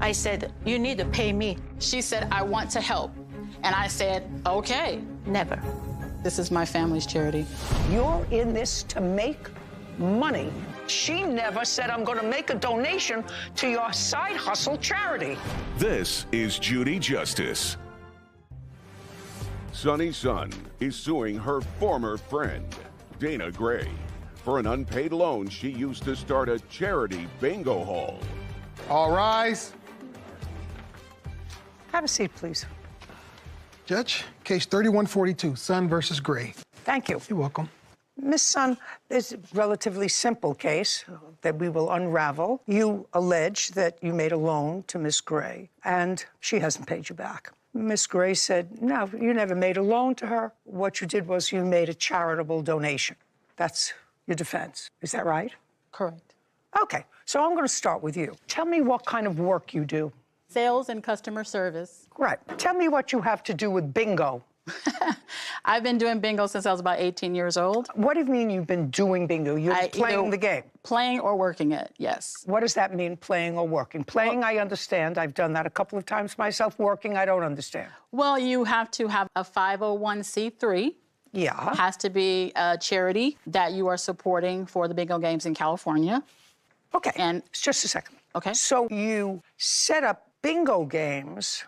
I said, you need to pay me. She said, I want to help. And I said, okay. Never. This is my family's charity. You're in this to make money. She never said, I'm going to make a donation to your side hustle charity. This is Judy Justice. Sonny's son is suing her former friend, Dana Gray, for an unpaid loan she used to start a charity bingo hall. All rise. Have a seat, please. Judge, case 3142, Son versus Gray. Thank you. You're welcome. Miss Sun, this is a relatively simple case that we will unravel. You allege that you made a loan to Miss Gray, and she hasn't paid you back. Miss Gray said, no, you never made a loan to her. What you did was you made a charitable donation. That's your defense. Is that right? Correct. Okay, so I'm going to start with you. Tell me what kind of work you do. Sales and customer service. Right. Tell me what you have to do with bingo. I've been doing bingo since I was about 18 years old. What do you mean you've been doing bingo? You're playing the game? Playing or working it, yes. What does that mean, playing or working? Playing, I understand. I've done that a couple of times myself. Working, I don't understand. Well, you have to have a 501c3. Yeah. It has to be a charity that you are supporting for the bingo games in California. Okay, and just a second. Okay. So you set up bingo games,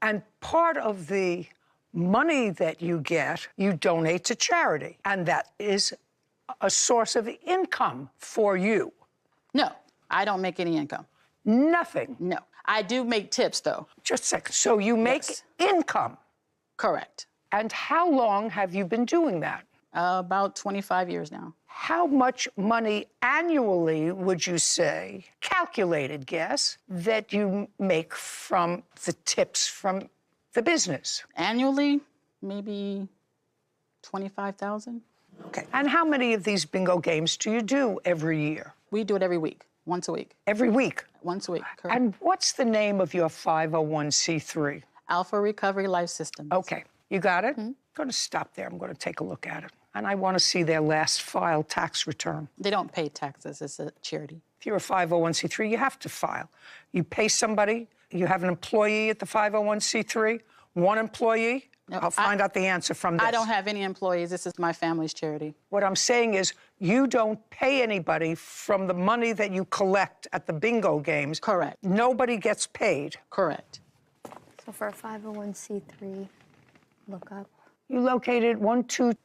and part of the money that you get, you donate to charity, and that is a source of income for you. No, I don't make any income. Nothing? No. I do make tips, though. Just a second. So you make income? Correct. And how long have you been doing that? About 25 years now. How much money annually would you say, calculated guess, that you make from the tips from the business? Annually, maybe 25,000. Okay. And how many of these bingo games do you do every year? We do it every week, once a week. Every week? Once a week, correct. And what's the name of your 501c3? Alpha Recovery Life Systems. Okay. You got it? I'm going to stop there. I'm going to take a look at it. And I want to see their last filed tax return. They don't pay taxes. It's a charity. If you're a 501c3, you have to file. You pay somebody. You have an employee at the 501c3, one employee. No, I'll find out the answer from this. I don't have any employees. This is my family's charity. What I'm saying is you don't pay anybody from the money that you collect at the bingo games. Correct. Nobody gets paid. Correct. So for a 501c3, look up. You located 1-2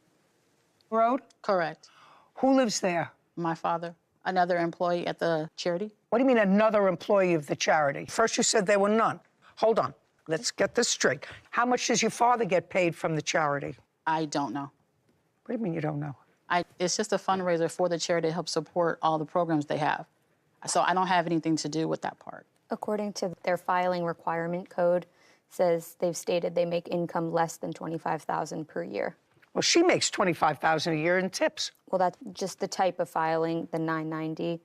Road? Correct. Who lives there? My father, another employee at the charity. What do you mean another employee of the charity? First you said there were none. Hold on. Let's get this straight. How much does your father get paid from the charity? I don't know. What do you mean you don't know? It's just a fundraiser for the charity to help support all the programs they have. So I don't have anything to do with that part. According to their filing requirement code, says they've stated they make income less than $25,000 per year. Well, she makes $25,000 a year in tips. Well, that's just the type of filing, the 990,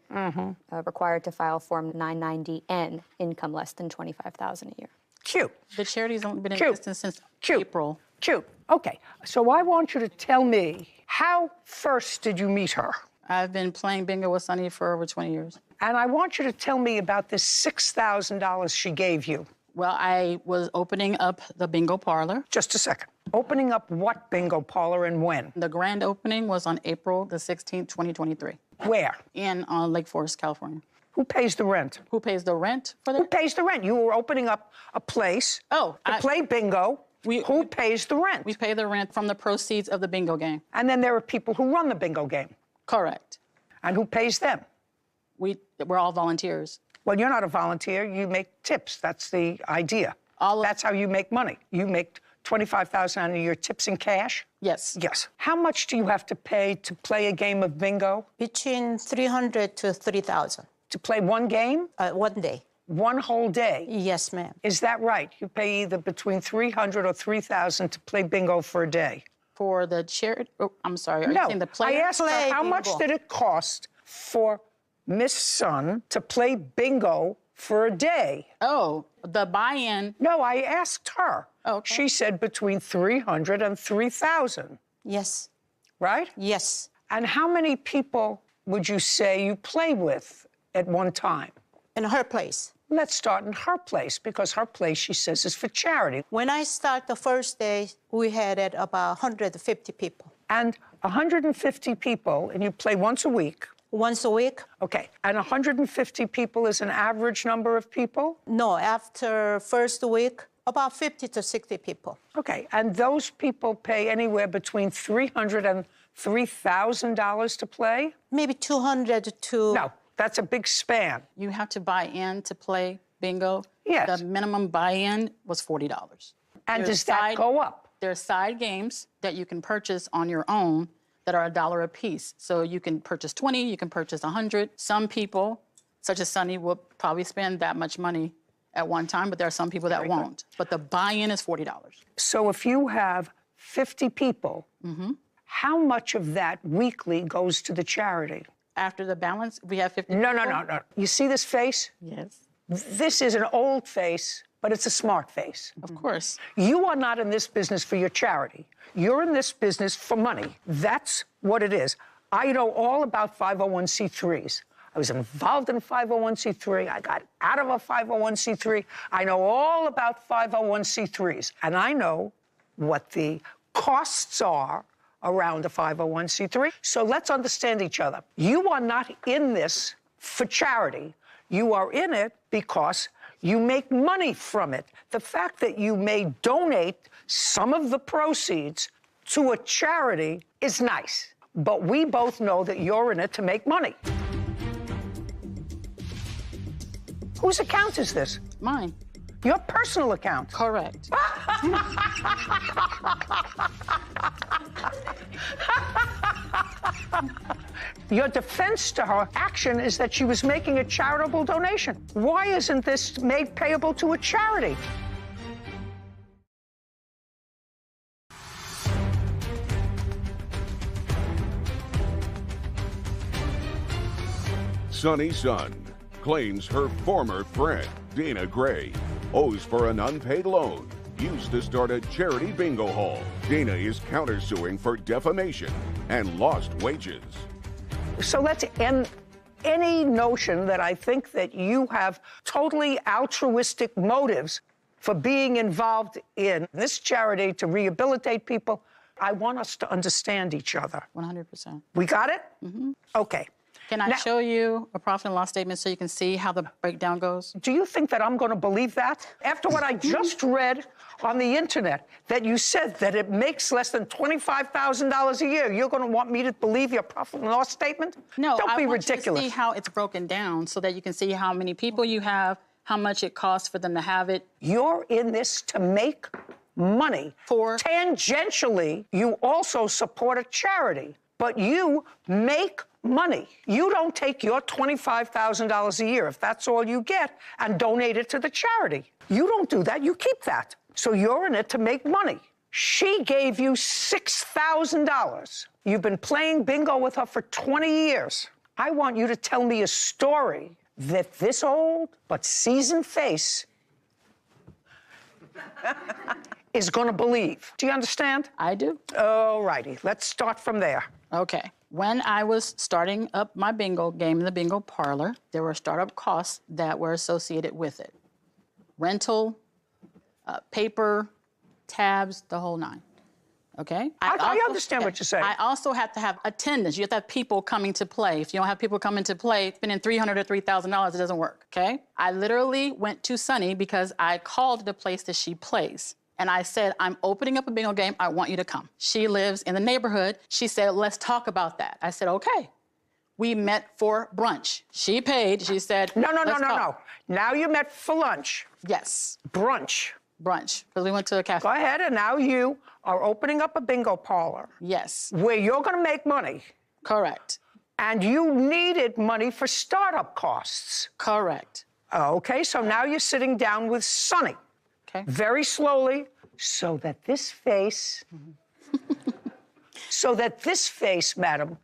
required to file Form 990N, income less than $25,000 a year. Cute. The charity's only been in existence since April. Cute. Okay. So I want you to tell me, how first did you meet her? I've been playing bingo with Sonny for over 20 years. And I want you to tell me about this $6,000 she gave you. Well, I was opening up the bingo parlor. Just a second. Opening up what bingo parlor and when? The grand opening was on April the 16th, 2023. Where? In Lake Forest, California. Who pays the rent? Who pays the rent for that? Who pays the rent? You were opening up a place to play bingo. Who pays the rent? We pay the rent from the proceeds of the bingo game. And then there are people who run the bingo game. Correct. And who pays them? We're all volunteers. Well, you're not a volunteer. You make tips. That's the idea. That's how you make money. You make $25,000 out of your tips in cash? Yes. Yes. How much do you have to pay to play a game of bingo? Between $300 to $3,000. To play one game? 1 day. One whole day? Yes, ma'am. Is that right? You pay either between $300 or $3,000 to play bingo for a day? For the charity? Oh, I'm sorry. Are you saying the I asked her how much bingo. did it cost for Miss Sun to play bingo for a day? Oh, the buy-in. No, I asked her. Okay. She said between $300 and $3,000. Yes. Right? Yes. And how many people would you say you play with at one time? In her place. Let's start in her place, because her place, she says, is for charity. When I start the first day, we had at about 150 people. And 150 people, and you play once a week. Once a week? Okay, and 150 people is an average number of people? No, after first week, about 50 to 60 people. Okay, and those people pay anywhere between $300 and $3,000 to play? Maybe 200 to... No, that's a big span. You have to buy in to play bingo. Yes. The minimum buy-in was $40. And There's does that go up? There are side games that you can purchase on your own that are $1 a piece. So you can purchase 20, you can purchase 100. Some people, such as Sunny, will probably spend that much money at one time, but there are some people that won't. But the buy-in is $40. So if you have 50 people, how much of that weekly goes to the charity? After the balance, we have 50 No, people. no. You see this face? Yes, This is an old face, but it's a smart face. of course. You are not in this business for your charity. You're in this business for money. That's what it is. I know all about 501c3s. I was involved in 501c3. I got out of a 501c3. I know all about 501c3s. And I know what the costs are around a 501c3. So let's understand each other. You are not in this for charity. You are in it because you make money from it. The fact that you may donate some of the proceeds to a charity is nice. But we both know that you're in it to make money. Whose account is this? Mine. Your personal account. Correct. Your defense to her action is that she was making a charitable donation. Why isn't this made payable to a charity? Sunny's son claims her former friend, Dana Gray, owes for an unpaid loan used to start a charity bingo hall. Dana is countersuing for defamation and lost wages. So let's end any notion that I think that you have totally altruistic motives for being involved in this charity to rehabilitate people. I want us to understand each other. 100%. We got it? Okay. Can I show you a profit and loss statement so you can see how the breakdown goes? Do you think that I'm going to believe that? After what I just read on the internet, that you said that it makes less than $25,000 a year, you're going to want me to believe your profit and loss statement? No, Don't I be want ridiculous. you to see how it's broken down so that you can see how many people you have, how much it costs for them to have it. You're in this to make money. Tangentially, you also support a charity, but you make money. You don't take your $25,000 a year, if that's all you get, and donate it to the charity. You don't do that. You keep that. So you're in it to make money. She gave you $6,000. You've been playing bingo with her for 20 years. I want you to tell me a story that this old but seasoned face is going to believe. Do you understand? I do. All righty. Let's start from there. Okay. When I was starting up my bingo game in the bingo parlor, there were startup costs that were associated with it. Rental, paper, tabs, the whole nine. Okay? I understand what you're saying. I also have to have attendance. You have to have people coming to play. If you don't have people coming to play, spending $300 or $3,000, it doesn't work, okay? I literally went to Sunny because I called the place that she plays. And I said, I'm opening up a bingo game. I want you to come. She lives in the neighborhood. She said, let's talk about that. I said, okay. We met for brunch. She paid. She said, No. no. Now you met for lunch. Yes. Brunch. Brunch, because we went to a cafe. Go ahead, and now you are opening up a bingo parlor. Yes. Where you're going to make money. Correct. And you needed money for startup costs. Correct. Okay, so now you're sitting down with Sunny. Okay. Very slowly, so that this face, madam,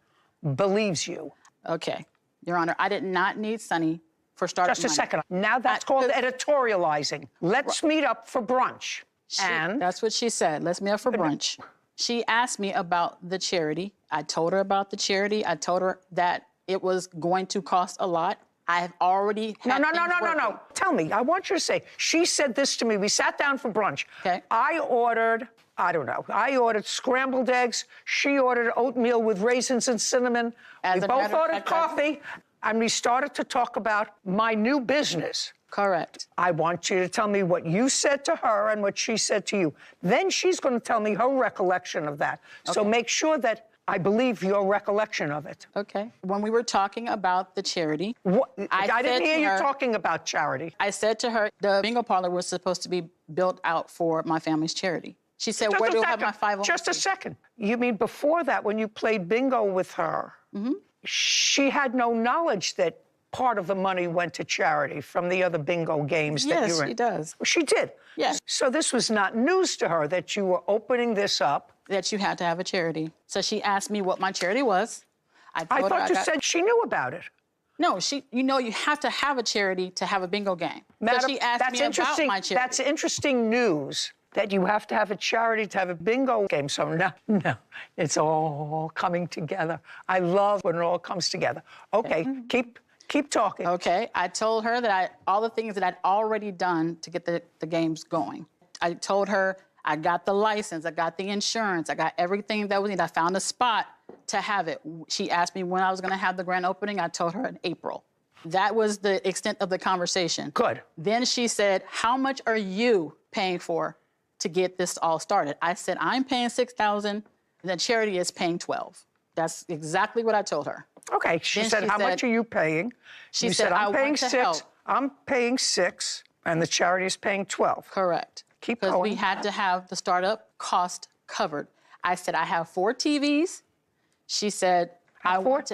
believes you. Okay. Your Honor, I did not need Sunny for startup Just a money. second. Now that's called editorializing. Let's meet up for brunch. That's what she said. Let's meet up for brunch. She asked me about the charity. I told her about the charity. I told her that it was going to cost a lot. have already had No. Tell me. I want you to say, she said this to me. We sat down for brunch. Okay. I ordered scrambled eggs. She ordered oatmeal with raisins and cinnamon. We both ordered coffee. And we started to talk about my new business. Correct. I want you to tell me what you said to her and what she said to you. Then she's going to tell me her recollection of that. Okay. So make sure that I believe your recollection of it. Okay. When we were talking about the charity, I didn't hear you talking about charity. I said to her, the bingo parlor was supposed to be built out for my family's charity. She said, where do I have my 501c? Just a second. You mean before that, when you played bingo with her, she had no knowledge that part of the money went to charity from the other bingo games that you were in? Yes, she does. She did? Yes. So this was not news to her that you were opening this up? That you had to have a charity. So she asked me what my charity was. I thought you said she knew about it. No, you have to have a charity to have a bingo game. Madam, so she asked me about my charity. That's interesting news, that you have to have a charity to have a bingo game. So no, it's all coming together. I love when it all comes together. Okay, keep talking. Okay, I told her that all the things that I'd already done to get the games going. I told her I got the license, I got the insurance, I got everything that was needed. I found a spot to have it. She asked me when I was going to have the grand opening. I told her in April. That was the extent of the conversation. Good. Then she said, how much are you paying for to get this all started? I said, I'm paying $6,000, and the charity is paying $12,000. That's exactly what I told her. Okay, she said, how much are you paying? She said, I'm paying $6,000. I'm paying $6,000, and the charity is paying $12,000. Correct. Keep going. Because we had to have the startup cost covered. I said, I have 4 TVs. She said, What?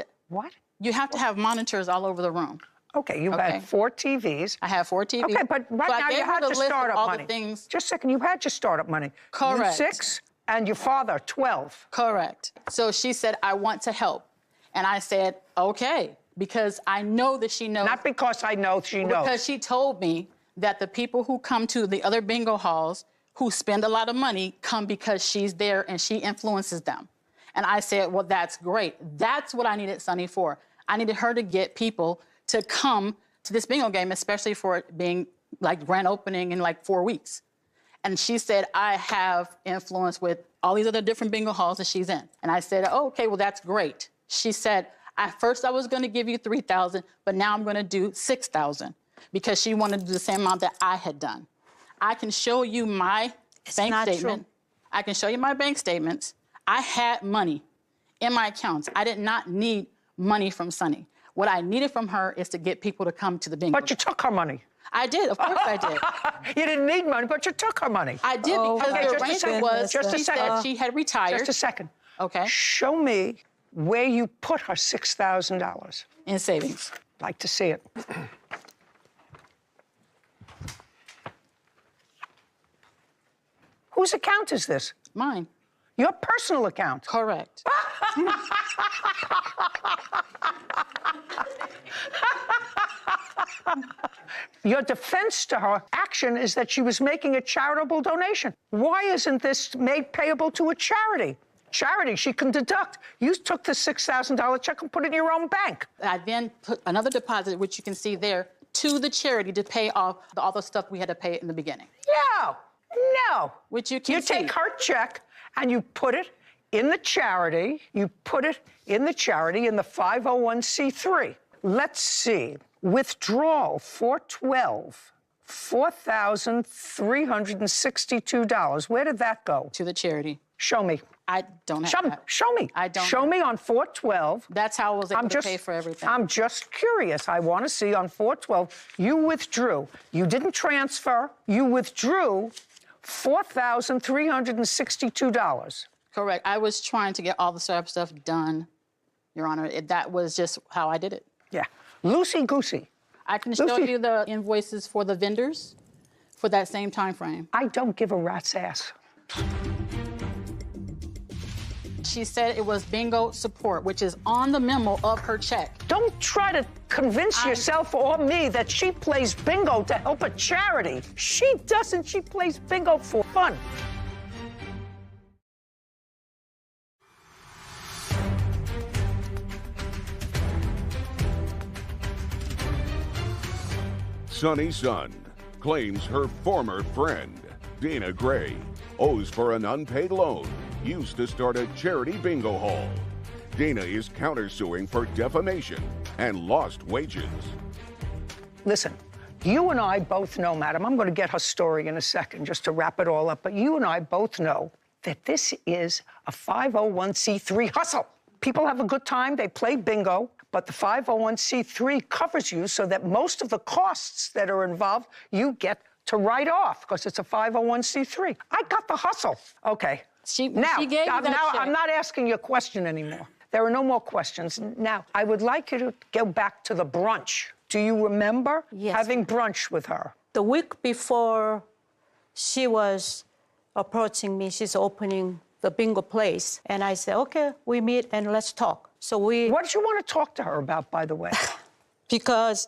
You have to have monitors all over the room. Okay, you had 4 TVs. I have 4 TVs. Okay, but right now you had your startup money. Just a second, you had your startup money. Correct. You 6, and your father 12. Correct. So she said, I want to help. And I said, okay, because I know that she knows. Not because I know she knows. Because she told me that the people who come to the other bingo halls who spend a lot of money come because she's there and she influences them. And I said, well, that's great. That's what I needed Sunny for. I needed her to get people to come to this bingo game, especially for it being like grand opening in like 4 weeks. And she said, I have influence with all these other different bingo halls that she's in. And I said, oh, okay, well, that's great. She said, at first I was going to give you $3,000, but now I'm going to do $6,000 because she wanted to do the same amount that I had done. I can show you my bank statement. I can show you my bank statements. I had money in my accounts. I did not need money from Sunny. What I needed from her is to get people to come to the bingo. But you took her money. I did, of course I did. You didn't need money, but you took her money. I did because the arrangement was she said she had retired. Just a second. Okay. Show me where you put her $6,000. In savings. Like to see it. Whose account is this? Mine. Your personal account? Correct. Your defense to her action is that she was making a charitable donation. Why isn't this made payable to a charity? Charity, she can deduct. You took the $6,000 check and put it in your own bank. I then put another deposit, which you can see there, to the charity to pay off all the stuff we had to pay in the beginning. No. Which you can You take her check and you put it in the charity. You put it in the charity in the 501c3. Let's see. Withdrawal, $412, $4,362. Where did that go? To the charity. Show me. I don't have that. Show me. I don't. Show me on 412. That's how I was able to pay for everything. I'm just curious. I want to see on 412. You withdrew. You didn't transfer. You withdrew $4,362. Correct. I was trying to get all the startup stuff done, Your Honor. That was just how I did it. Yeah. Loosey-goosey. I can show you the invoices for the vendors for that same time frame. I don't give a rat's ass. She said it was bingo support, which is on the memo of her check. Don't try to convince yourself or me that she plays bingo to help a charity. She doesn't. She plays bingo for fun. Sonny's son claims her former friend, Dana Gray, owes for an unpaid loan used to start a charity bingo hall. Dana is countersuing for defamation and lost wages. Listen, you and I both know, madam, I'm going to get her story in a second just to wrap it all up, but you and I both know that this is a 501c3 hustle. People have a good time, they play bingo, but the 501c3 covers you so that most of the costs that are involved, you get to write off because it's a 501c3. I got the hustle. Okay. She gave you now that check. I'm not asking you a question anymore. There are no more questions. Now, I would like you to go back to the brunch. Do you remember having brunch with her? The week before she was approaching me, she's opening the bingo place. And I said, okay, we meet and let's talk. So we... What did you want to talk to her about, by the way? Because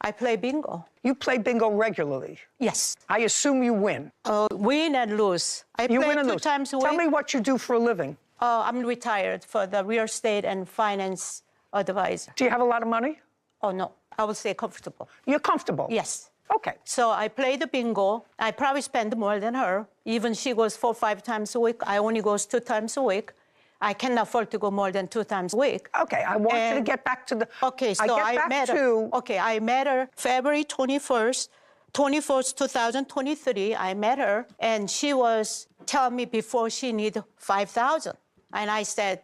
I play bingo. You play bingo regularly? Yes. I assume you win. Win and lose. You play win and two lose. times a week. Tell me what you do for a living. I'm retired for the real estate and finance advisor. Do you have a lot of money? Oh, no. I would say comfortable. You're comfortable? Yes. Okay. So I play the bingo. I probably spend more than her. Even she goes 4 or 5 times a week. I only goes 2 times a week. I cannot afford to go more than 2 times a week. Okay, I want you to get back to the... Okay, so I met her. Okay, I met her February 24th, 2023. I met her, and she was telling me before she needed $5,000. And I said,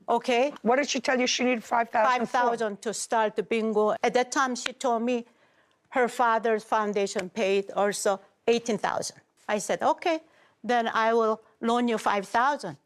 okay. What did she tell you she needed $5,000 for? $5,000 to start the bingo. At that time, she told me her father's foundation paid also $18,000. I said, okay, then I will loan you $5,000.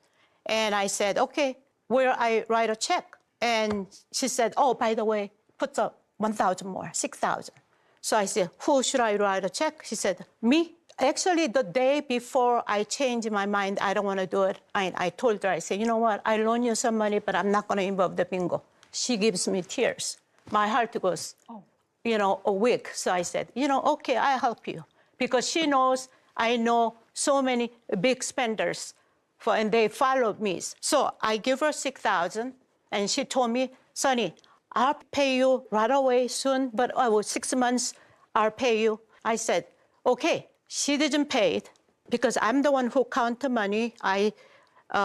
And I said, okay, where I write a check? And she said, oh, by the way, put up 1,000 more, 6,000. So I said, who should I write a check? She said, me. Actually, the day before I changed my mind, I don't want to do it. I told her, I said, you know what? I loan you some money, but I'm not going to involve the bingo. She gives me tears. My heart goes, you know, a week. So I said, you know, okay, I'll help you. Because she knows I know so many big spenders, and they followed me. So I give her $6,000, and she told me, Sonny, I'll pay you right away soon, but 6 months, I'll pay you. I said, okay. She didn't pay it because I'm the one who count the money. I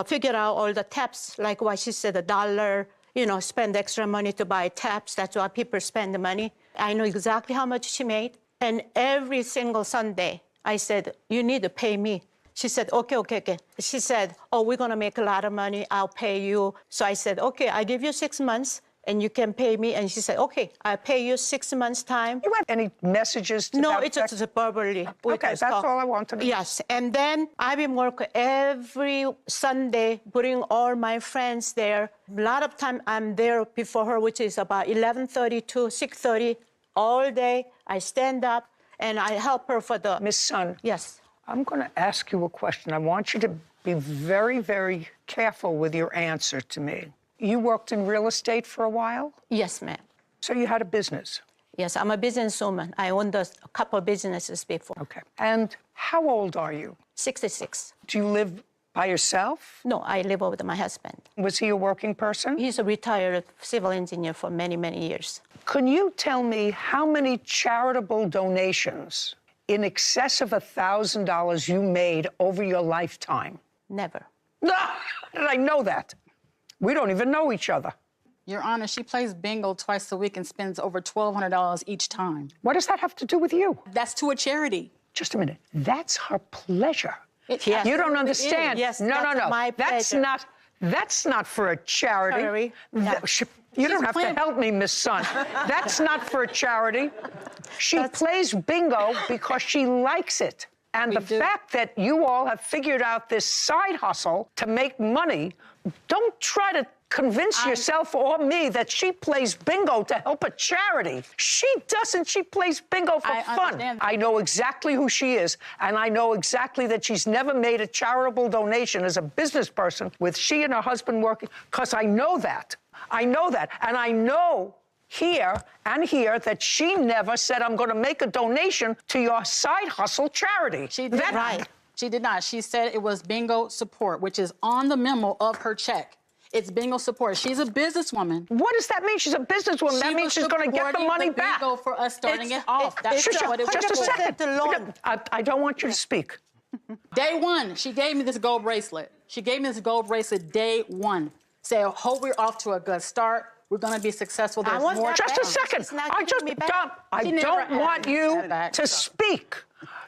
figured out all the taps, like what she said, $1, you know, spend extra money to buy taps. That's why people spend the money. I know exactly how much she made. And every single Sunday, I said, you need to pay me. She said, okay. She said, oh, we're going to make a lot of money. I'll pay you. So I said, okay, I give you 6 months. And you can pay me. And she said, okay, I'll pay you 6 months' time. You have any messages to No, that it's just verbally. Okay, that's all I want to know. Yes, and then I've been working every Sunday, bring all my friends there. A lot of time I'm there before her, which is about 11:30 to 6:30 all day. I stand up and I help her for the... Miss Sun. Yes. I'm going to ask you a question. I want you to be very, very careful with your answer to me. You worked in real estate for a while? Yes, ma'am. So you had a business? Yes, I'm a businesswoman. I owned a couple of businesses before. Okay. And how old are you? 66. Do you live by yourself? No, I live with my husband. Was he a working person? He's a retired civil engineer for many, many years. Can you tell me how many charitable donations in excess of $1,000 you made over your lifetime? Never. No, and I know that. We don't even know each other. Your Honor, she plays bingo twice a week and spends over $1,200 each time. What does that have to do with you? That's to a charity. Just a minute. That's her pleasure. Yes. You don't understand. Yes, no. my pleasure. That's not for a charity. Yeah. You don't have to help me, Miss Sun. That's not for a charity. She plays bingo because she likes it. And the fact that you all have figured out this side hustle to make money, don't try to convince yourself or me that she plays bingo to help a charity. She doesn't. She plays bingo for fun. I know exactly who she is, and I know exactly that she's never made a charitable donation as a business person with she and her husband working, because I know that. I know that. And I know here that she never said, I'm going to make a donation to your side hustle charity. She did not. She did not. She said it was bingo support, which is on the memo of her check. It's bingo support. She's a businesswoman. What does that mean? She's a businesswoman. That means she's going to get the money back. Bingo for us starting it off. That's what it was Just a for. second. I don't want you to speak. Day one, she gave me this gold bracelet. She gave me this gold bracelet day one. Say, I hope we're off to a good start. We're going to be successful. There's more. Just a second. I don't want you to speak.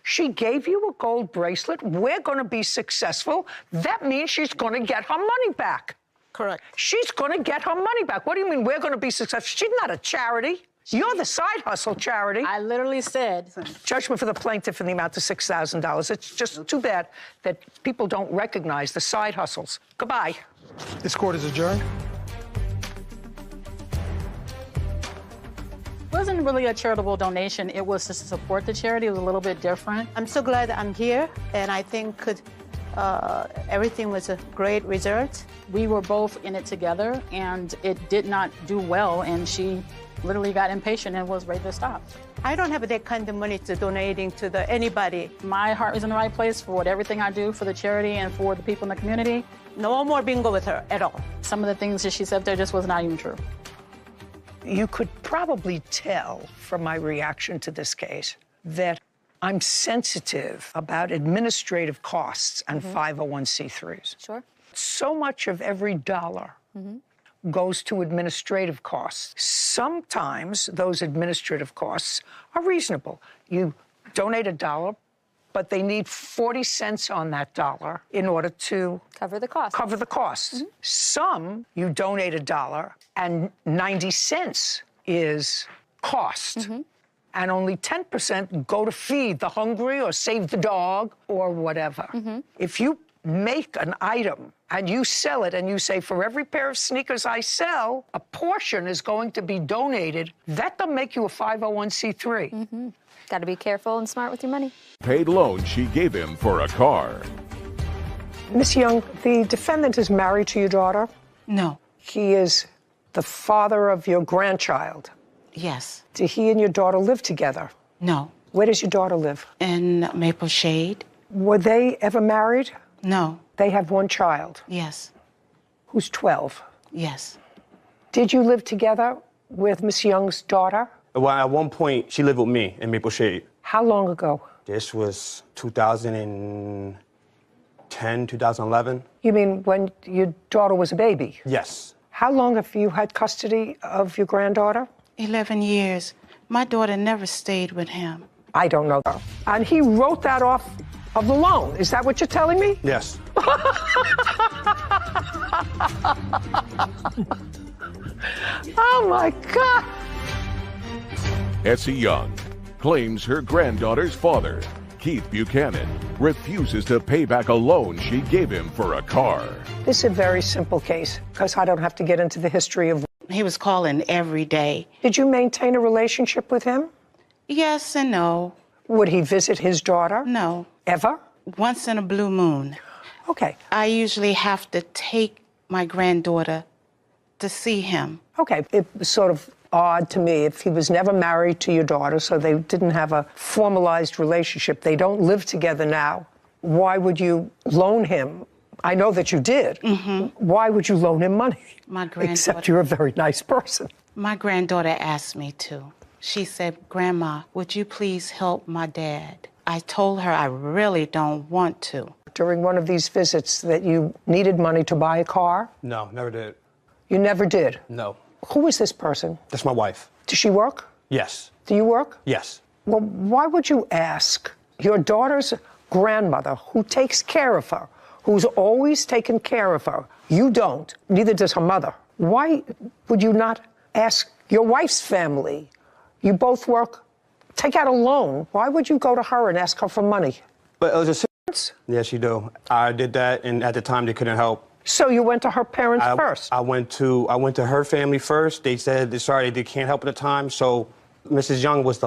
She gave you a gold bracelet. We're going to be successful. That means she's going to get her money back. Correct. She's going to get her money back. What do you mean we're going to be successful? She's not a charity. You're the side hustle charity. I literally said. Judgment for the plaintiff in the amount of $6,000. It's just too bad that people don't recognize the side hustles. Goodbye. This court is adjourned. It wasn't really a charitable donation. It was to support the charity. It was a little bit different. I'm so glad I'm here, and I think everything was a great result. We were both in it together, and it did not do well, and she literally got impatient and was ready to stop. I don't have that kind of money to donating to anybody. My heart is in the right place for everything I do for the charity and for the people in the community. No more bingo with her at all. Some of the things that she said there just was not even true. You could probably tell from my reaction to this case that I'm sensitive about administrative costs and 501c3s. Sure. So much of every dollar goes to administrative costs. Sometimes those administrative costs are reasonable. You donate $1, but they need 40 cents on that dollar in order to Cover the cost. cover the costs. Some, you donate $1 and 90 cents is cost. And only 10% go to feed the hungry or save the dog or whatever. If you make an item and you sell it and you say, for every pair of sneakers I sell, a portion is going to be donated, that will make you a 501c3. Got to be careful and smart with your money. Paid loan she gave him for a car. Miss Young, the defendant is married to your daughter. No. He is the father of your grandchild. Yes. Do he and your daughter live together? No. Where does your daughter live? In Maple Shade? Were they ever married? No. They have one child Yes. who's 12. Yes. Did you live together with Miss Young's daughter? Well, at one point, she lived with me in Maple Shade. How long ago? This was 2010, 2011. You mean when your daughter was a baby? Yes. How long have you had custody of your granddaughter? 11 years. My daughter never stayed with him. I don't know. And he wrote that off of the loan. Is that what you're telling me? Yes. Oh, my God. Essie Young claims her granddaughter's father, Keith Buchanan, refuses to pay back a loan she gave him for a car. This is a very simple case because I don't have to get into the history of. He was calling every day. Did you maintain a relationship with him? Yes and no. Would he visit his daughter? No. Ever? Once in a blue moon. Okay. I usually have to take my granddaughter to see him. Okay. It was sort of odd to me if he was never married to your daughter, so they didn't have a formalized relationship. They don't live together now. Why would you loan him? I know that you did. Why would you loan him money? My granddaughter. Except you're a very nice person. My granddaughter asked me to. She said, Grandma, would you please help my dad? I told her I really don't want to. During one of these visits that you needed money to buy a car? No, never did. You never did? No. Who is this person? That's my wife. Does she work? Yes. Do you work? Yes. Well, why would you ask your daughter's grandmother, who takes care of her, who's always taken care of her? You don't. Neither does her mother. Why would you not ask your wife's family? You both work. Take out a loan. Why would you go to her and ask her for money? But it was just. Yes, you do. I did that, and at the time they couldn't help. So you went to her parents first? I went to her family first. They said, sorry, they can't help at the time. So Mrs. Young was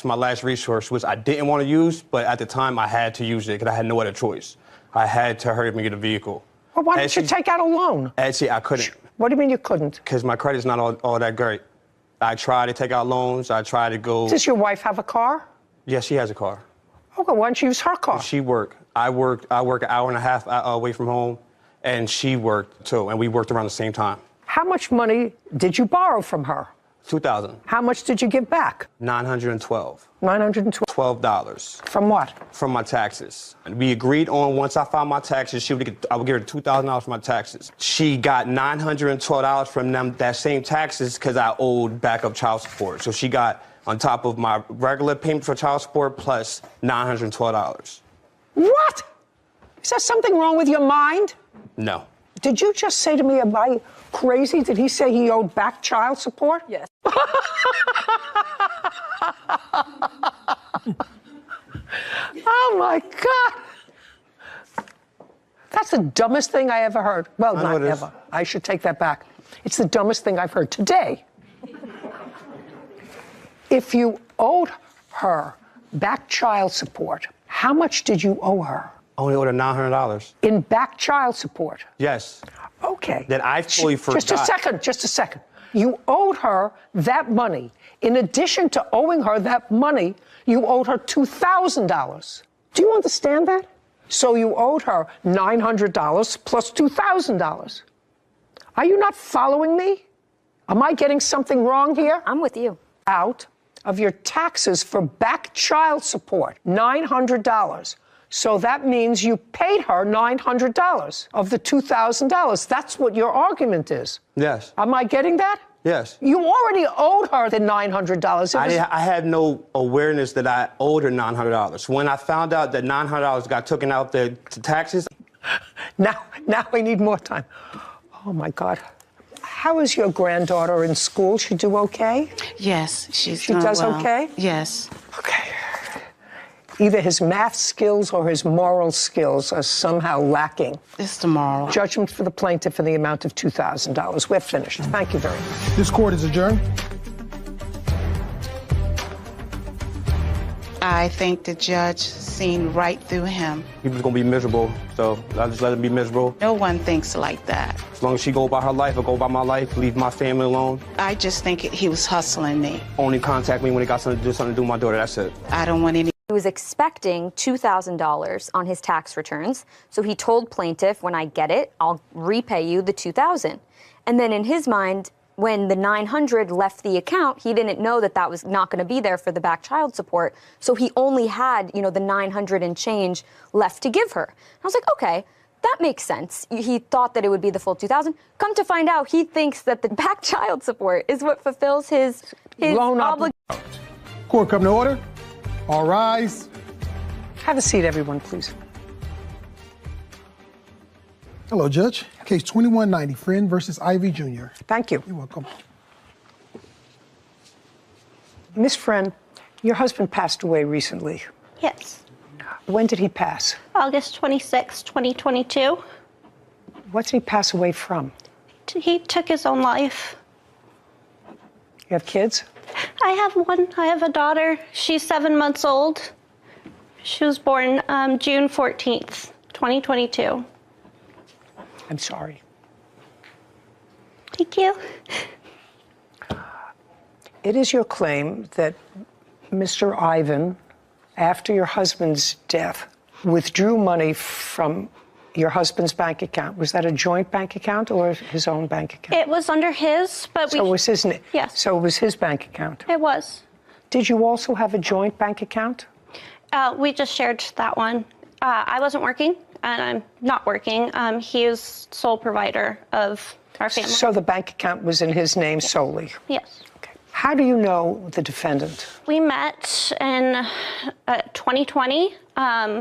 my last resource, which I didn't want to use, but at the time I had to use it because I had no other choice. I had to hurry up and get a vehicle. Well, why didn't you take out a loan? Actually, I couldn't. What do you mean you couldn't? Because my credit's not all that great. I tried to take out loans. I tried to go. Does your wife have a car? Yes, she has a car. Okay, why don't you use her car? She work. I work an hour and a half away from home, and she worked too, and we worked around the same time. How much money did you borrow from her? $2,000. How much did you give back? $912. $912. $12. From what? From my taxes. And we agreed on once I filed my taxes, I would give her $2,000 for my taxes. She got $912 from them, that same taxes, because I owed backup child support. So she got on top of my regular payment for child support plus $912. What? Is there something wrong with your mind? No. Did you just say to me, am I crazy? Did he say he owed back child support? Yes. Oh, my God. That's the dumbest thing I ever heard. Well, not ever. I should take that back. It's the dumbest thing I've heard today. If you owed her back child support, how much did you owe her? I only owed her $900. In back child support? Yes. Okay. That I fully forgot. Just a second. You owed her that money. In addition to owing her that money, you owed her $2,000. Do you understand that? So you owed her $900 plus $2,000. Are you not following me? Am I getting something wrong here? I'm with you. Out of your taxes for back child support, $900. So that means you paid her $900 of the $2,000. That's what your argument is. Yes. Am I getting that? Yes. You already owed her the $900. I had no awareness that I owed her $900. When I found out that $900 got taken out the taxes. Now I need more time. Oh, my God. How is your granddaughter in school? She do okay? Yes, she does well. Okay? Yes. Okay. Either his math skills or his moral skills are somehow lacking. It's the moral. Judgment for the plaintiff in the amount of $2,000. We're finished. Thank you very much. This court is adjourned. I think the judge seen right through him. He was going to be miserable, so I just let him be miserable. No one thinks like that. As long as she go about her life, I go about my life, leave my family alone. I just think he was hustling me. Only contact me when he got something to do with my daughter, that's it. I don't want any. He was expecting $2,000 on his tax returns, so he told plaintiff, when I get it, I'll repay you the $2,000. And then in his mind, when the $900 left the account, he didn't know that that was not going to be there for the back child support, so he only had, the $900 and change left to give her. And I was like, okay, that makes sense. He thought that it would be the full $2,000. Come to find out, he thinks that the back child support is what fulfills his Loan obligation. Court come to order. All rise. Have a seat, everyone, please. Hello, Judge. Case 2190, Friend versus Ivy Jr. Thank you. You're welcome. Miss Friend, your husband passed away recently. Yes. When did he pass? August 26, 2022. What did he pass away from? He took his own life. You have kids? I have one. I have a daughter. She's 7 months old. She was born June 14th, 2022. I'm sorry. Thank you. It is your claim that Mr. Ivan, after your husband's death, withdrew money from your husband's bank account. Was that a joint bank account or his own bank account? It was under his, but So it was his name? Yes. So it was his bank account? It was. Did you also have a joint bank account? We just shared that one. I wasn't working, and I'm not working. He is sole provider of our family. So the bank account was in his name solely? Yes. Okay. How do you know the defendant? We met in 2020.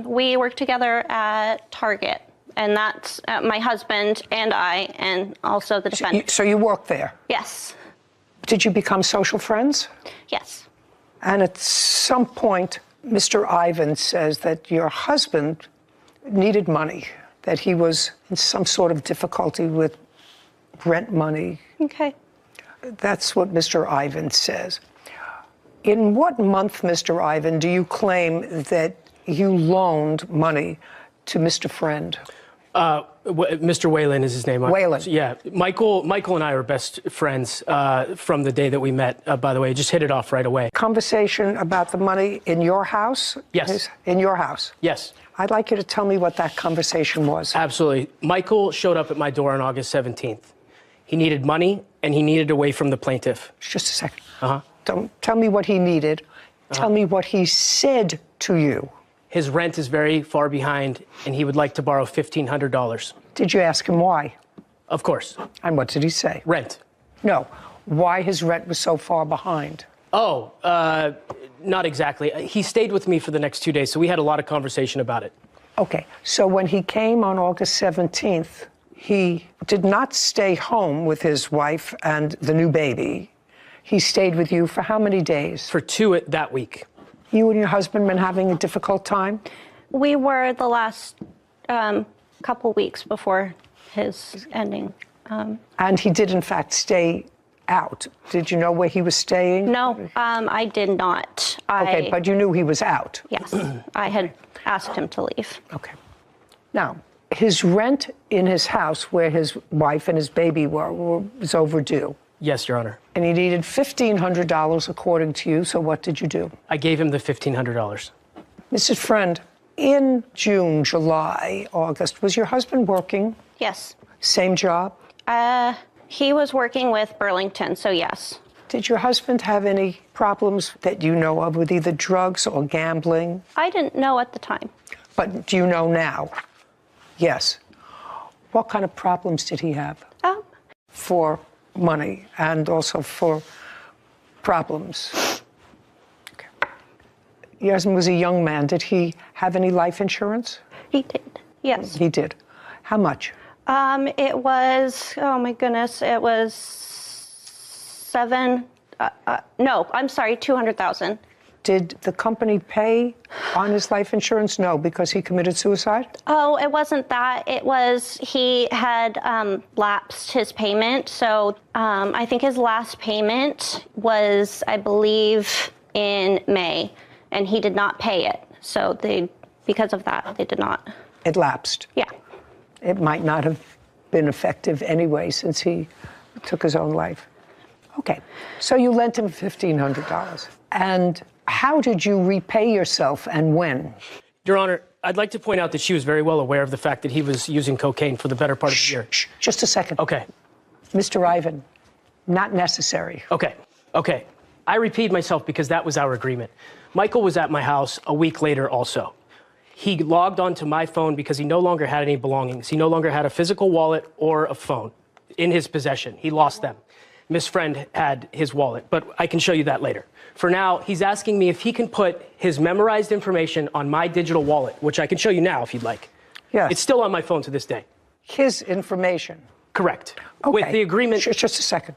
We worked together at Target, and that's my husband and I, and also the defendant. So you worked there? Yes. Did you become social friends? Yes. And at some point, Mr. Ivan says that your husband needed money, that he was in some sort of difficulty with rent money. Okay. That's what Mr. Ivan says. In what month, Mr. Ivan, do you claim that you loaned money to Mr. Friend? Mr. Whalen is his name. Whalen. Yeah. Michael and I are best friends from the day that we met, by the way. Just hit it off right away. Conversation about the money in your house? Yes. In your house? Yes. I'd like you to tell me what that conversation was. Absolutely. Michael showed up at my door on August 17th. He needed money, and he needed away from the plaintiff. Just a second. Uh-huh. Don't tell me what he needed. Tell me what he said to you. His rent is very far behind, and he would like to borrow $1,500. Did you ask him why? Of course. And what did he say? Rent. No. Why his rent was so far behind? Oh, not exactly. He stayed with me for the next 2 days, so we had a lot of conversation about it. Okay. So when he came on August 17th, he did not stay home with his wife and the new baby. He stayed with you for how many days? For 2 that week. You and your husband been having a difficult time? We were the last couple weeks before his ending. And he did, in fact, stay out. Did you know where he was staying? No, I did not. Okay, but you knew he was out. Yes, I had asked him to leave. Okay. Now, his rent in his house where his wife and his baby was overdue. Yes, Your Honor. And he needed $1,500 according to you, so what did you do? I gave him the $1,500. Mrs. Friend, in June, July, August, was your husband working? Yes. Same job? He was working with Burlington, so yes. Did your husband have any problems that you know of with either drugs or gambling? I didn't know at the time. But do you know now? Yes. What kind of problems did he have? For money and also for problems. Okay. Your husband was a young man. Did he have any life insurance? He did, yes. He did. How much? It was, oh my goodness, it was $200,000. Did the company pay on his life insurance? No, because he committed suicide? Oh, it wasn't that. It was he had lapsed his payment. So I think his last payment was, I believe, in May, and he did not pay it. So because of that, they did not. It lapsed? Yeah. It might not have been effective anyway since he took his own life. Okay, so you lent him $1,500. And how did you repay yourself and when? Your Honor, I'd like to point out that she was very well aware of the fact that he was using cocaine for the better part of the year. Just a second. Okay. Mr. Ivan, not necessary. Okay. I repeat myself because that was our agreement. Michael was at my house a week later also. He logged onto my phone because he no longer had any belongings. He no longer had a physical wallet or a phone in his possession. He lost them. Miss Friend had his wallet, but I can show you that later. For now, he's asking me if he can put his memorized information on my digital wallet, which I can show you now if you'd like. Yes. It's still on my phone to this day. His information? Correct. Okay. With the agreement... Just a second.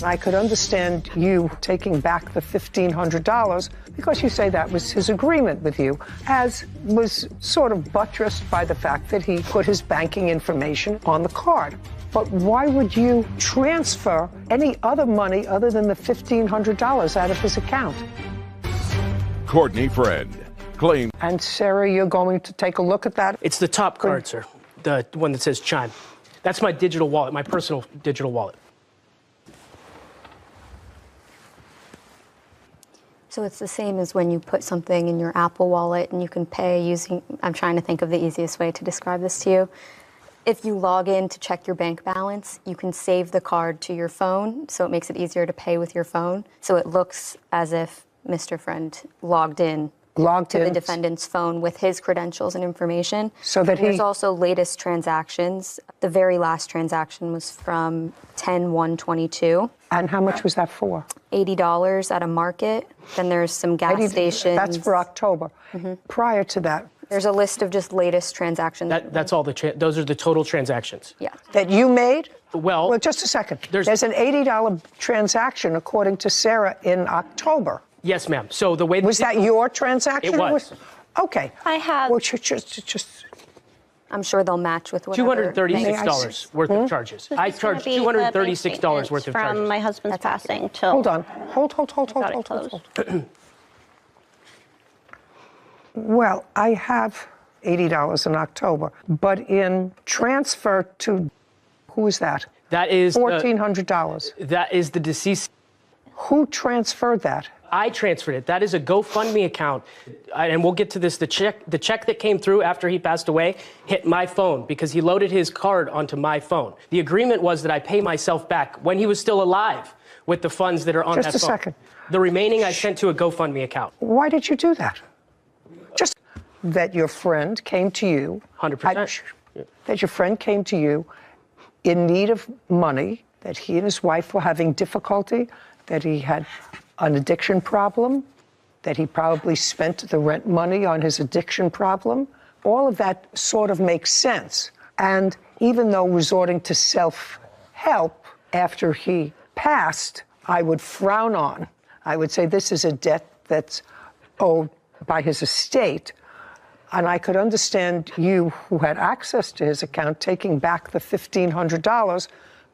I could understand you taking back the $1,500 because you say that was his agreement with you, as was sort of buttressed by the fact that he put his banking information on the card. But why would you transfer any other money other than the $1,500 out of his account? Courtney Friend claimed. And Sarah, you're going to take a look at that? It's the top card, sir. The one that says Chime. That's my digital wallet, my personal digital wallet. So it's the same as when you put something in your Apple Wallet and you can pay using, I'm trying to think of the easiest way to describe this to you. If you log in to check your bank balance, you can save the card to your phone, so it makes it easier to pay with your phone. So it looks as if Mr. Friend logged in to the defendant's phone with his credentials and information. So that There's also latest transactions. The very last transaction was from 10/1/22. And how much was that for? $80 at a market. Then there's some gas stations. That's for October. Prior to that. There's a list of just latest transactions. That's all those are the total transactions. Yeah. That you made? Well, just a second. There's an $80 transaction, according to Sarah, in October. Yes, ma'am. So the way was that your transaction? It was. Okay. I have. Well, just. I'm sure they'll match with whatever. $236 worth of charges. I charged $236 worth of charges. From my husband's passing till. Hold on. Hold. Well, I have $80 in October. But in transfer to, who is that? That is $1,400. That is the deceased. Who transferred that? I transferred it. That is a GoFundMe account. And we'll get to this. The check that came through after he passed away hit my phone because he loaded his card onto my phone. The agreement was that I pay myself back when he was still alive with the funds that are on that phone. Just a second. The remaining I sent to a GoFundMe account. Why did you do that? Just that your friend came to you. 100%. That your friend came to you in need of money, that he and his wife were having difficulty, that he had an addiction problem, that he probably spent the rent money on his addiction problem. All of that sort of makes sense. And even though resorting to self-help after he passed, I would frown on. I would say this is a debt that's owed by his estate. And I could understand you, who had access to his account, taking back the $1,500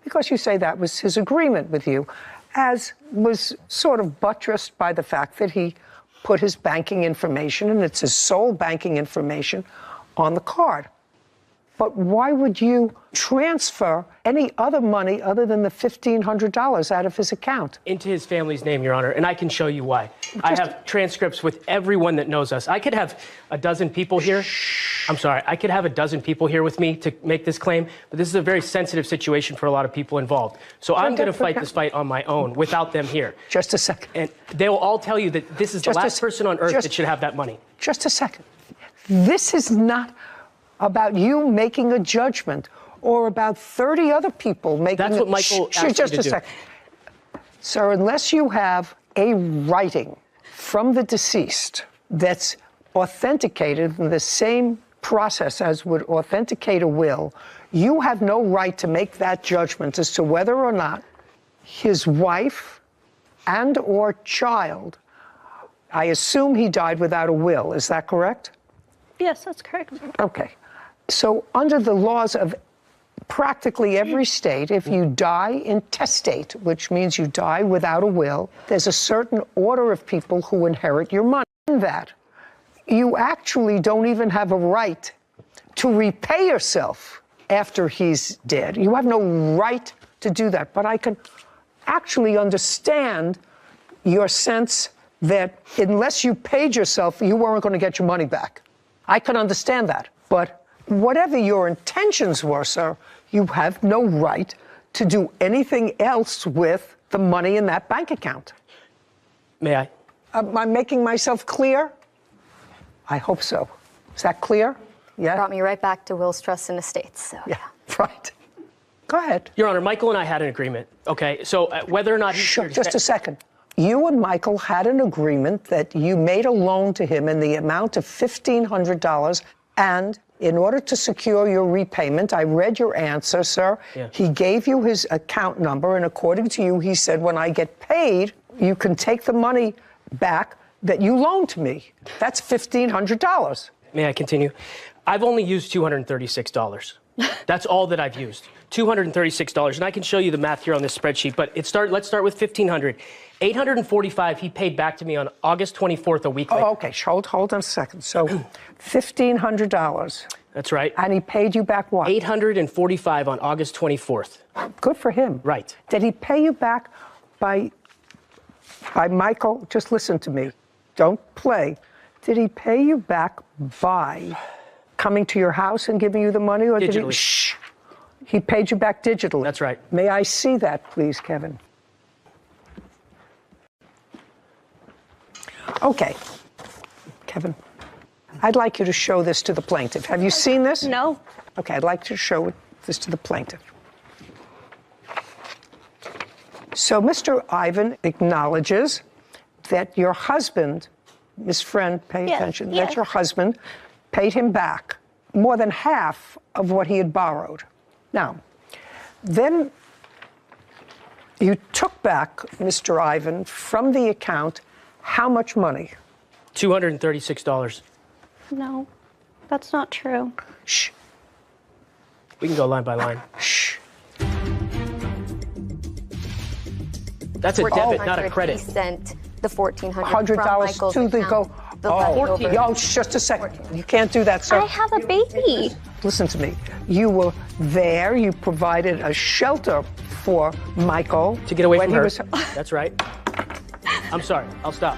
because you say that was his agreement with you, as was sort of buttressed by the fact that he put his banking information, and it's his sole banking information, on the card. But why would you transfer any other money other than the $1,500 out of his account? Into his family's name, Your Honor, and I can show you why. I have transcripts with everyone that knows us. I could have a dozen people here. I'm sorry, I could have a dozen people here with me to make this claim, but this is a very sensitive situation for a lot of people involved. So I'm going to fight this fight on my own without them here. Just a second. And they will all tell you that this is the last person on earth that should have that money. Just a second. This is not about you making a judgment or about 30 other people making That's what Michael asked me just to a do. second. Sir, unless you have a writing from the deceased that's authenticated in the same process as would authenticate a will, you have no right to make that judgment as to whether or not his wife and or child, I assume he died without a will, is that correct? Yes, that's correct. Okay. So under the laws of practically every state, if you die intestate, which means you die without a will, there's a certain order of people who inherit your money. In that, you actually don't even have a right to repay yourself after he's dead. You have no right to do that. But I can actually understand your sense that unless you paid yourself, you weren't going to get your money back. I can understand that. But whatever your intentions were, sir, you have no right to do anything else with the money in that bank account. May I? Am I making myself clear? I hope so. Is that clear? Yeah? Brought me right back to wills, trusts, and estates. So. Yeah, right. Go ahead. Your Honor, Michael and I had an agreement, okay? So whether or not he... Sure, just a second. You and Michael had an agreement that you made a loan to him in the amount of $1,500, and in order to secure your repayment, I read your answer, sir. Yeah. He gave you his account number, and according to you, he said, when I get paid, you can take the money back that you loaned to me. That's $1,500. May I continue? I've only used $236. That's all that I've used. $236, and I can show you the math here on this spreadsheet, but let's start with $1,500. $845 he paid back to me on August 24th, a week later. Oh, okay, hold on a second. So $1,500. That's right. And he paid you back what? $845 on August 24th. Good for him. Right. Did he pay you back by Michael? Just listen to me. Don't play. Did he pay you back by coming to your house and giving you the money? Or Digitally. Did he, shh. He paid you back digitally. That's right. May I see that, please, Kevin? Okay. Kevin, I'd like you to show this to the plaintiff. Have you seen this? No. Okay, I'd like to show this to the plaintiff. So Mr. Ivan acknowledges that your husband, Miss Friend, pay attention, that your husband paid him back more than half of what he had borrowed. Now, then you took back, Mr. Ivan, from the account, how much money? $236. No, that's not true. Shh. We can go line by line. Shh. That's a debit, not a credit. He sent the $1,400 from $100 Michael's to the account. The leftover. Yo, just a second. You can't do that, sir. I have a baby. Listen to me. You were there. You provided a shelter for Michael. To get away when from he her. was- That's right. I'm sorry. I'll stop.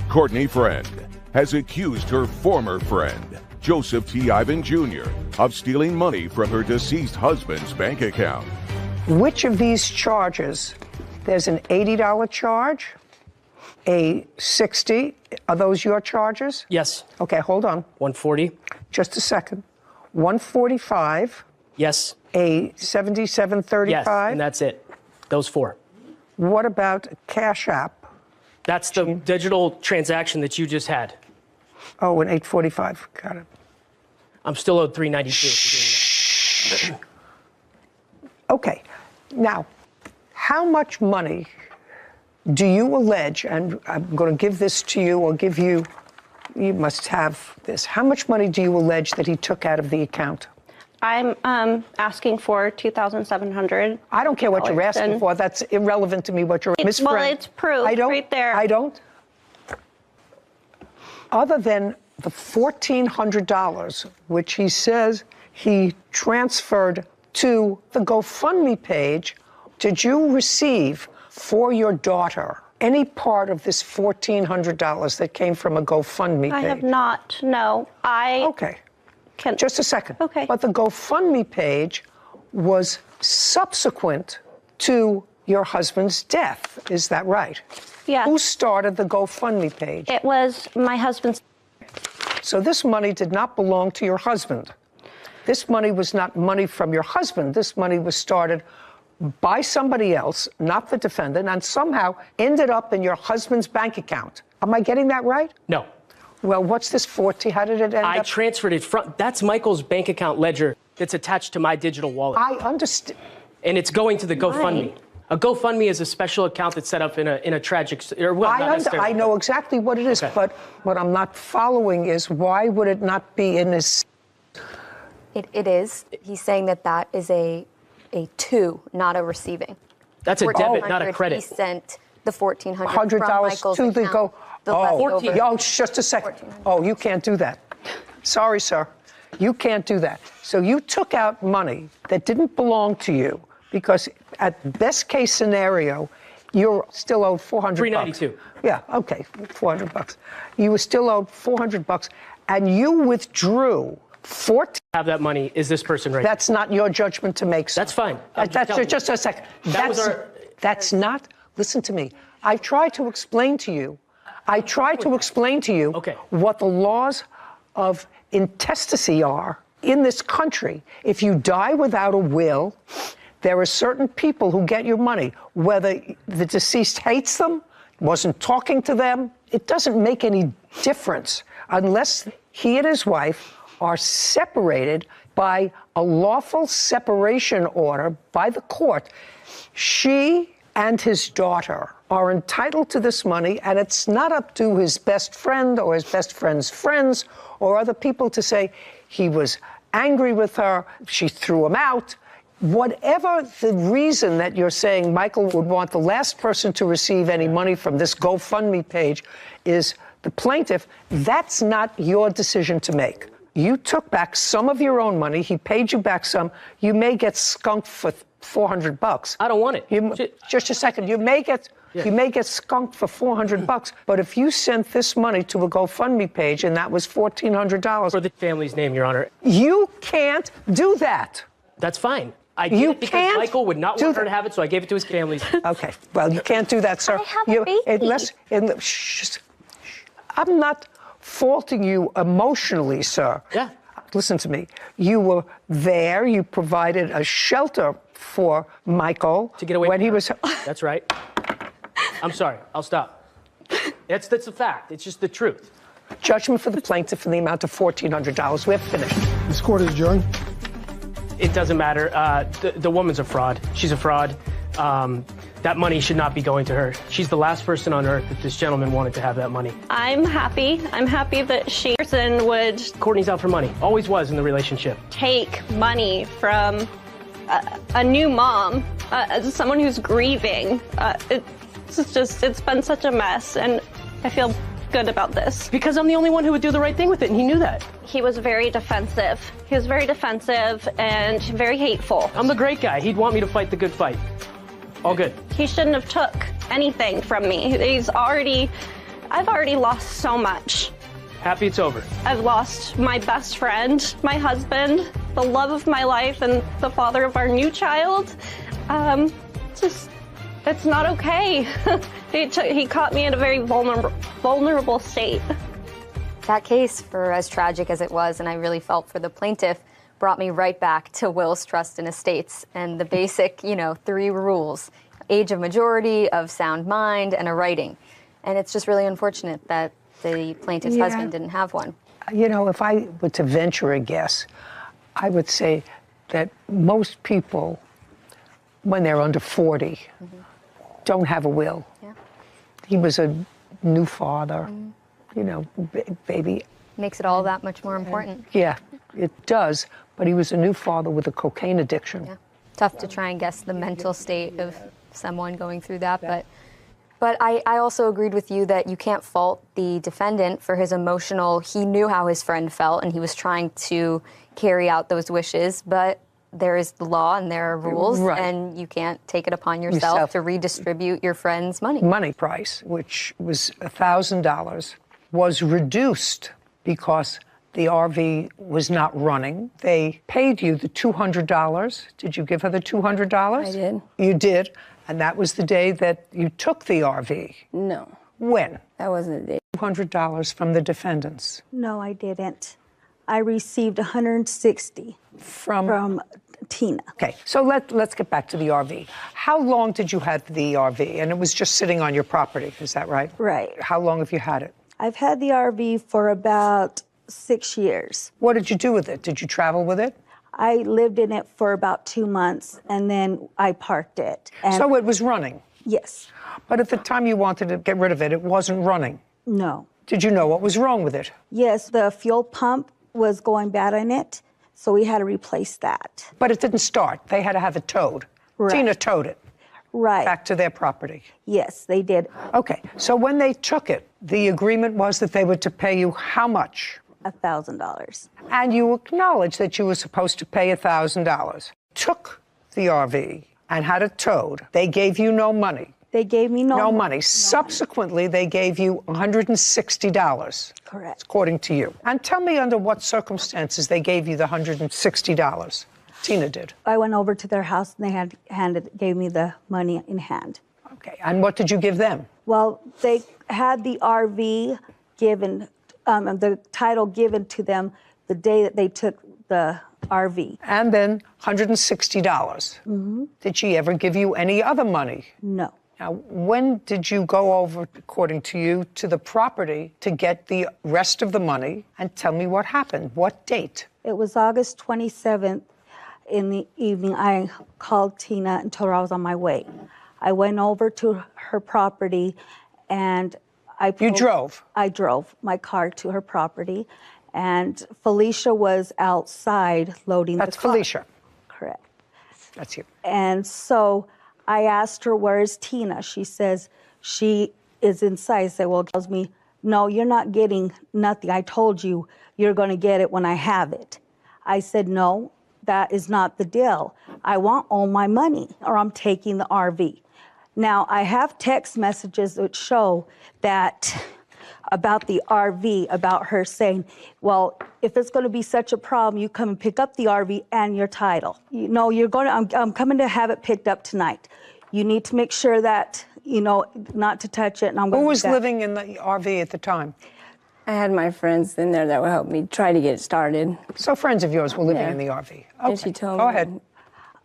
Courtney Friend has accused her former friend, Joseph T. Ivan Jr., of stealing money from her deceased husband's bank account. Which of these charges? There's an $80 charge, a $60. Are those your charges? Yes. Okay, hold on. 140. Just a second. 145, Yes. a 7735. Yes. And that's it. Those 4. What about Cash App? That's the digital transaction that you just had. Oh, an 845. Got it. I'm still owed $392 for doing that. Okay. Now, how much money do you allege, and I'm going to give this to you or give you, you must have this. How much money do you allege that he took out of the account? I'm asking for $2,700. I don't care what you're asking for. That's irrelevant to me what you're... Miss Well, Friend, it's proof right there. I don't. Other than the $1,400, which he says he transferred to the GoFundMe page, did you receive for your daughter any part of this $1,400 that came from a GoFundMe page? I have not, no. Okay. Just a second. Okay. But the GoFundMe page was subsequent to your husband's death. Is that right? Yeah. Who started the GoFundMe page? It was my husband's. So this money did not belong to your husband. This money was not money from your husband. This money was started by somebody else, not the defendant, and somehow ended up in your husband's bank account. Am I getting that right? No. Well, what's this 40? How did it end I up? transferred it from. That's Michael's bank account ledger that's attached to my digital wallet. I understand. And it's going to the GoFundMe. A GoFundMe is a special account that's set up in a tragic. Or well, not necessarily. I know exactly what it is, but what I'm not following is why would it not be in this? It is. He's saying that is a to, not a receiving. That's a debit, not a credit. He sent the $1,400 from $100 Michael's to the account. go. Yo, just a second. Oh, you can't do that. Sorry, sir. You can't do that. So you took out money that didn't belong to you because, at best case scenario, you're still owed $400. $392. Yeah. Okay. $400. You were still owed $400, and you withdrew. Have that money is this person right? That's not your judgment to make, sir. That's fine. That's just a second. That's not. Listen to me. I tried to explain to you. What the laws of intestacy are in this country. If you die without a will, there are certain people who get your money, whether the deceased hates them, wasn't talking to them. It doesn't make any difference unless he and his wife are separated by a lawful separation order by the court. She and his daughter are entitled to this money, and it's not up to his best friend or his best friend's friends or other people to say he was angry with her, she threw him out. Whatever the reason that you're saying Michael would want the last person to receive any money from this GoFundMe page is the plaintiff, that's not your decision to make. You took back some of your own money. He paid you back some. You may get skunked for $400. I don't want it. Just a second. You may get skunked for $400. But if you sent this money to a GoFundMe page and that was $1,400 for the family's name, Your Honor, you can't do that. That's fine. I did it because Michael would not want her to have it, so I gave it to his family. Okay. Well, you can't do that, sir. I have a baby. I'm not faulting you emotionally, sir. Yeah. Listen to me. You were there. You provided a shelter for Michael to get away when from he was. That's right. I'm sorry. I'll stop. That's a fact. It's just the truth. Judgment for the plaintiff in the amount of $1,400. We're finished. This court is adjourned. It doesn't matter. The woman's a fraud. She's a fraud. That money should not be going to her. She's the last person on earth that this gentleman wanted to have that money. I'm happy that she would. Courtney's out for money. Always was in the relationship. Take money from a new mom, someone who's grieving. It's been such a mess, and I feel good about this. Because I'm the only one who would do the right thing with it, and he knew that. He was very defensive. He was very defensive and very hateful. I'm the great guy. He'd want me to fight the good fight. All good. He shouldn't have took anything from me. I've already lost so much. Happy it's over. I've lost my best friend, my husband, the love of my life, and the father of our new child. It's not okay. He caught me in a very vulnerable state. That case, for as tragic as it was, and I really felt for the plaintiff, brought me right back to Will's Trust and Estates and the basic, 3 rules: age of majority, of sound mind, and a writing. And it's just really unfortunate that the plaintiff's husband didn't have one. If I were to venture a guess, I would say that most people, when they're under 40, don't have a will. Yeah. He was a new father, baby. Makes it all that much more important. Yeah, it does. But he was a new father with a cocaine addiction. Yeah. Tough to try and guess the mental state of someone going through that, But I also agreed with you that you can't fault the defendant for his he knew how his friend felt, and he was trying to carry out those wishes, but there is the law and there are rules, right. And you can't take it upon yourself to redistribute your friend's money. Money price, which was $1,000, was reduced because the RV was not running. They paid you the $200. Did you give her the $200? I did. You did, and that was the day that you took the RV. No. When? That wasn't the day. $200 from the defendants. No, I didn't. I received $160 from Tina. Okay, so let's get back to the RV. How long did you have the RV? And it was just sitting on your property, is that right? Right. How long have you had it? I've had the RV for about 6 years. What did you do with it? Did you travel with it? I lived in it for about 2 months, and then I parked it. And so it was running? Yes. But at the time you wanted to get rid of it, it wasn't running? No. Did you know what was wrong with it? Yes, the fuel pump was going bad in it, so we had to replace that. But it didn't start. They had to have it towed. Right. Tina towed it. Right. Back to their property. Yes, they did. Okay, so when they took it, the agreement was that they were to pay you how much? $1,000. And you acknowledged that you were supposed to pay $1,000. Took the RV and had it towed. They gave you no money. They gave me no money. Subsequently, they gave you $160. Correct. According to you. And tell me under what circumstances they gave you the $160. Tina did. I went over to their house and they gave me the money in hand. Okay, and what did you give them? Well, they had the RV given, the title given to them the day that they took the RV. And then $160. Mm-hmm. Did she ever give you any other money? No. Now, when did you go over, according to you, to the property to get the rest of the money? And tell me what happened. What date? It was August 27th in the evening. I called Tina and told her I was on my way. I went over to her property and You drove? I drove my car to her property. And Felicia was outside loading the car. That's Felicia? Correct. That's you. And so I asked her, where's Tina? She says, she is inside. I said, well, it tells me, no, you're not getting nothing. I told you you're going to get it when I have it. I said, no, that is not the deal. I want all my money or I'm taking the RV. Now, I have text messages that show that about the RV, about her saying, well, if it's going to be such a problem, you come and pick up the RV and your title. I'm coming to have it picked up tonight. You need to make sure that, not to touch it. And I'm going Who was living in the RV at the time? I had my friends in there that would help me try to get it started. So friends of yours were living in the RV? Okay. And she told me. Go ahead.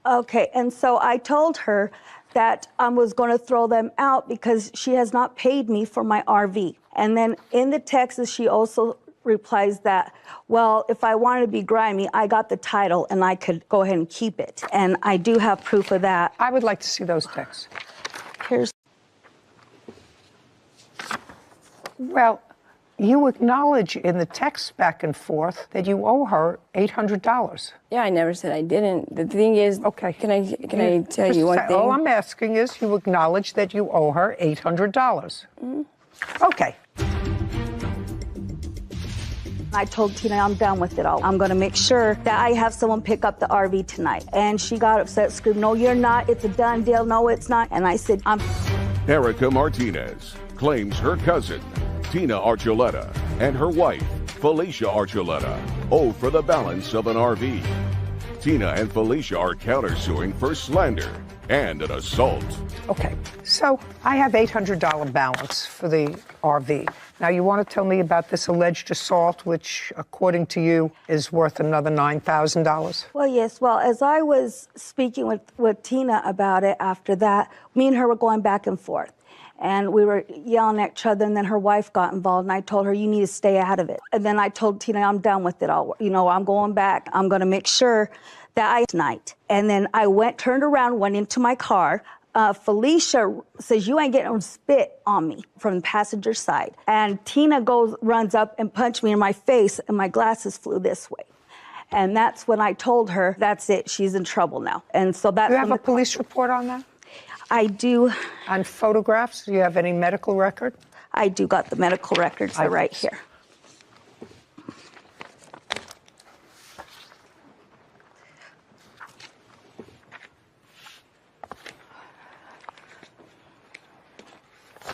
Okay, and so I told her that I was going to throw them out because she has not paid me for my RV. And then in the text, she also replies that, well, if I wanted to be grimy, I got the title and I could go ahead and keep it. And I do have proof of that. I would like to see those texts. Here's. Well, You acknowledge in the text back and forth that you owe her $800. Yeah, I never said I didn't. The thing is, okay. Can I tell you one thing? All I'm asking is you acknowledge that you owe her $800. Mm-hmm. Okay. I told Tina I'm done with it all. I'm going to make sure that I have someone pick up the RV tonight. And she got upset, screamed, "No, you're not. It's a done deal. No, it's not." And I said, Erica Martinez claims her cousin, Tina Archuleta, and her wife, Felicia Archuleta, owe for the balance of an RV. Tina and Felicia are countersuing for slander and an assault. Okay, so I have $800 balance for the RV. Now, you want to tell me about this alleged assault, which, according to you, is worth another $9,000? Well, yes. Well, as I was speaking with Tina about it after that, me and her were going back and forth. And we were yelling at each other, and then her wife got involved, and I told her, "You need to stay out of it." And then I told Tina, "I'm done with it all. I'm going back. I'm going to make sure that tonight." And then I turned around, went into my car. Felicia says, "You ain't getting spit on me," from the passenger side. And Tina runs up and punched me in my face, and my glasses flew this way. And that's when I told her, that's it, she's in trouble now. And so that's... Do you have a police report on that? I do. On photographs? Do you have any medical record? I do got the medical records. They're right here.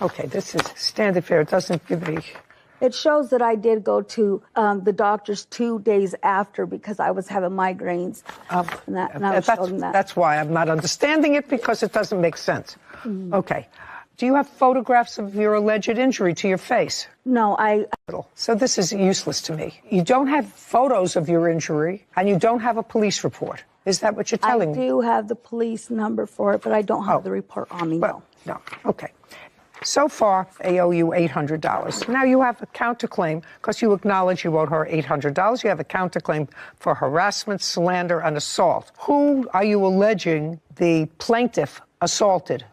Okay, this is standard fare. It doesn't give me... It shows that I did go to the doctors 2 days after because I was having migraines. That's why I'm not understanding it, because it doesn't make sense. Mm. Okay. Do you have photographs of your alleged injury to your face? No, So this is useless to me. You don't have photos of your injury, and you don't have a police report. Is that what you're telling me? I do have the police number for it, but I don't have the report on me, no. Okay. So far, they owe you $800. Now you have a counterclaim because you acknowledge you owed her $800. You have a counterclaim for harassment, slander, and assault. Who are you alleging the plaintiff assaulted?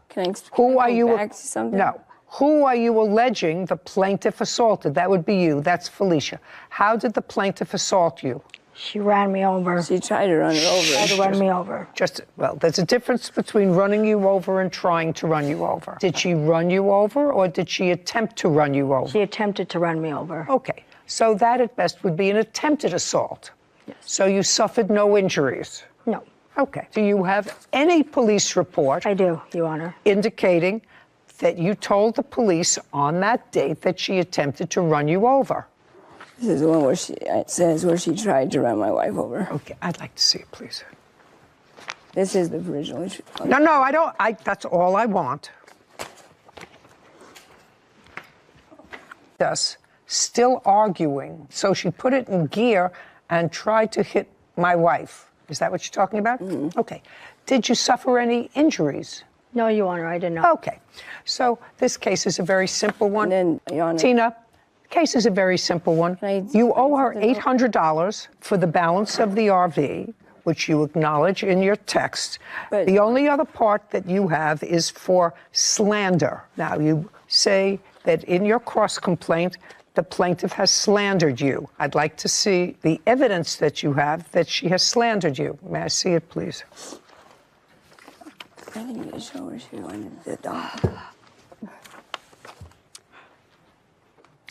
Who are you? Back to something? No. Who are you alleging the plaintiff assaulted? That would be you. That's Felicia. How did the plaintiff assault you? She ran me over. She tried to run her over. She tried to run me over. Well, there's a difference between running you over and trying to run you over. Did she run you over, or did she attempt to run you over? She attempted to run me over. Okay. So that at best would be an attempted assault. Yes. So you suffered no injuries? No. Okay. Do you have any police report? I do, Your Honor. Indicating that you told the police on that date that she attempted to run you over? This is the one where it says where she tried to run my wife over. Okay, I'd like to see it, please. This is the original. No, I don't. That's all I want. Us still arguing. So she put it in gear and tried to hit my wife. Is that what you're talking about? Mm-hmm. Okay. Did you suffer any injuries? No, Your Honor, I did not. Okay. So this case is a very simple one. And then, Your Honor, Tina, case is a very simple one. You owe her $800 for the balance of the RV, which you acknowledge in your text. But the only other part that you have is for slander. Now, you say that in your cross complaint, the plaintiff has slandered you. I'd like to see the evidence that you have that she has slandered you. May I see it, please? I think you need to show her she wanted the dog.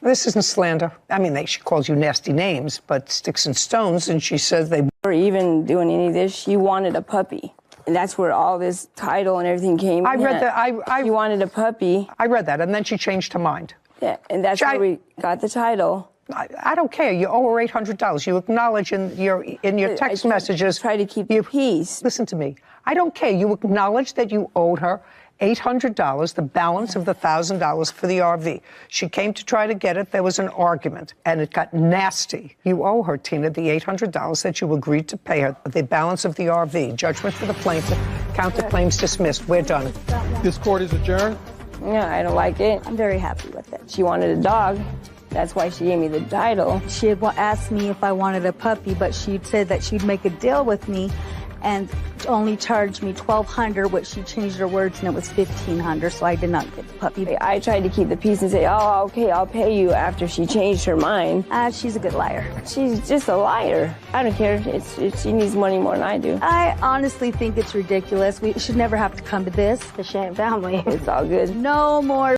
This isn't slander. I mean, she calls you nasty names, but sticks and stones, and she says they... Or even doing any of this, she wanted a puppy. And that's where all this title and everything came in. I read that. She wanted a puppy. I read that, and then she changed her mind. Yeah, and that's where we got the title. I don't care. You owe her $800. You acknowledge in your text messages... Try to keep your peace. Listen to me. I don't care. You acknowledge that you owed her $800, the balance of the $1,000 for the RV. She came to try to get it. There was an argument, and it got nasty. You owe her, Tina, the $800 that you agreed to pay her, the balance of the RV. Judgment for the plaintiff. Counterclaims dismissed. We're done. This court is adjourned. Yeah, I don't like it. I'm very happy with it. She wanted a dog. That's why she gave me the title. She had asked me if I wanted a puppy, but she said that she'd make a deal with me and only charged me $1,200, which she changed her words and it was $1,500, so I did not get the puppy. I tried to keep the peace and say, oh, okay, I'll pay you after she changed her mind. She's a good liar. She's just a liar. I don't care. She needs money more than I do. I honestly think it's ridiculous. We should never have to come to this. The Shant family. It's all good. No more